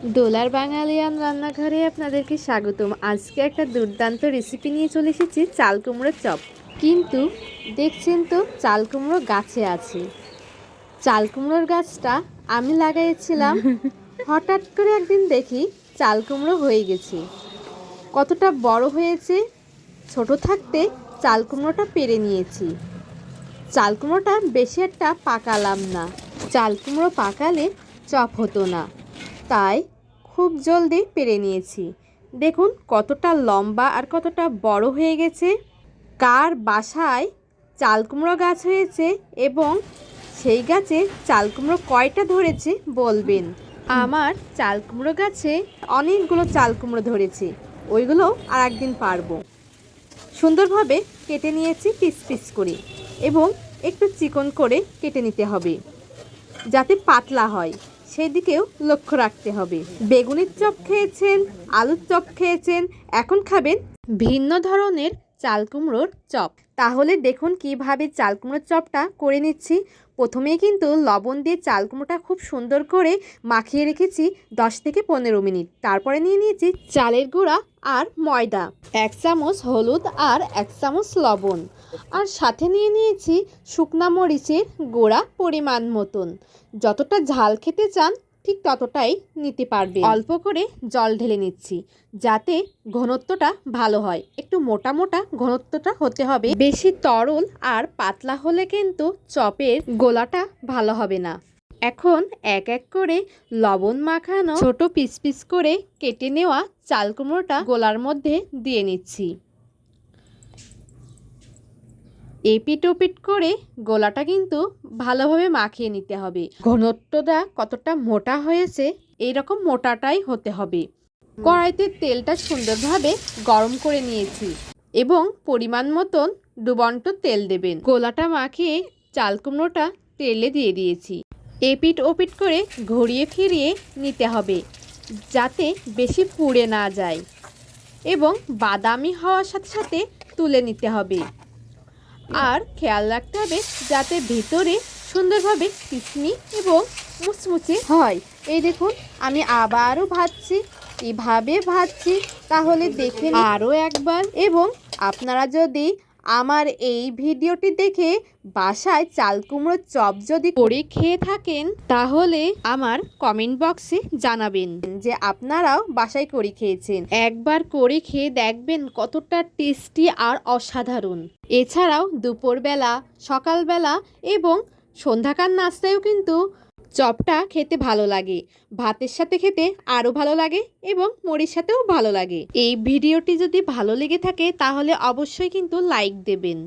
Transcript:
ডোলার বাঙালিয়ান রান্নাঘরে আপনাদেরকে স্বাগতম। আজকে একটা দুর্দান্ত রেসিপি নিয়ে চলে এসেছি, চাল কুমড়োর চপ। কিন্তু দেখছেন তো, চাল কুমড়ো গাছে আছে। চাল কুমড়োর গাছটা আমি লাগাইছিলাম, হঠাৎ করে একদিন দেখি চাল কুমড়ো হয়ে গেছে। কতটা বড় হয়েছে! ছোট থাকতে চাল কুমড়োটা পেরে নিয়েছি। চাল কুমড়োটা বেশি একটা পাকালাম না, চাল কুমড়ো পাকালে চপ হতো না, তাই খুব জলদি পেরে নিয়েছি। দেখুন কতটা লম্বা আর কতটা বড় হয়ে গেছে। কার বাসায় চাল কুমড়ো গাছ হয়েছে এবং সেই গাছে চাল কুমড়ো কয়টা ধরেছে বলবেন। আমার চাল কুমড়ো গাছে অনেকগুলো চাল কুমড়ো ধরেছে, ওইগুলো আর একদিন পারবো। সুন্দরভাবে কেটে নিয়েছি পিস পিস করে, এবং একটু চিকন করে কেটে নিতে হবে যাতে পাতলা হয়, সেই দিকেও লক্ষ্য রাখতে হবে। বেগুনের চপ খেয়েছেন, আলুর চপ খেয়েছেন, এখন খাবেন ভিন্ন ধরনের চাল কুমড়োর চপ। তাহলে দেখুন কিভাবে চাল কুমড়োর চপটা করে নিচ্ছি। প্রথমেই কিন্তু লবণ দিয়ে চাল কুমড়োটা খুব সুন্দর করে মাখিয়ে রেখেছি 10 থেকে 15 মিনিট। তারপরে নিয়ে নিয়েছি চালের গুঁড়া আর ময়দা, 1 চামচ হলুদ আর 1 চামচ লবণ, আর সাথে নিয়ে নিয়েছি শুকনা মরিচের গুঁড়া পরিমাণ মতন। যতটা ঝাল খেতে চান ঠিক ততটাই নিতে পারবে। অল্প করে জল ঢেলে নিচ্ছি যাতে ঘনত্বটা ভালো হয়। একটু মোটা মোটা ঘনত্বটা হতে হবে, বেশি তরল আর পাতলা হলে কিন্তু চপের গোলাটা ভালো হবে না। এখন এক এক করে লবণ মাখানো ছোট পিস পিস করে কেটে নেওয়া চাল কুমড়োটা গোলার মধ্যে দিয়ে নিচ্ছি। এপিট ওপিট করে গোলাটা কিন্তু ভালোভাবে মাখিয়ে নিতে হবে। ঘনত্বটা কতটা মোটা হয়েছে এইরকম মোটাটাই হতে হবে। কড়াইতে তেলটা সুন্দরভাবে গরম করে নিয়েছি এবং পরিমাণ মতন ডুবন্ত তেল দেবেন। গোলাটা মাখিয়ে চাল কুমড়োটা তেলে দিয়ে দিয়েছি। এপিট ওপিট করে ঘুরিয়ে ফিরিয়ে নিতে হবে যাতে বেশি পুড়ে না যায়, এবং বাদামি হওয়ার সাথে সাথে তুলে নিতে হবে। আর খেয়াল রাখতে হবে যাতে ভিতরে সুন্দরভাবে ক্রিসমি এবং মুচমুচে হয়। এই দেখুন আমি আবারও ভাজছি, এভাবে ভাজছি। তাহলে দেখে আরও একবার। এবং আপনারা যদি আমার এই ভিডিওটি দেখে বাসায় চাল কুমড়োর চপ যদি করে খেয়ে থাকেন, তাহলে আমার কমেন্ট বক্সে জানাবেন যে আপনারাও বাসায় করে খেয়েছেন। একবার করে খেয়ে দেখবেন কতটা টেস্টি আর অসাধারণ। এছাড়াও দুপুরবেলা, সকালবেলা এবং সন্ধ্যাকার নাস্তায়ও কিন্তু চপটা খেতে ভালো লাগে। ভাতের সাথে খেতে আরও ভালো লাগে এবং মুড়ির সাথেও ভালো লাগে। এই ভিডিওটি যদি ভালো লেগে থাকে তাহলে অবশ্যই কিন্তু লাইক দেবেন।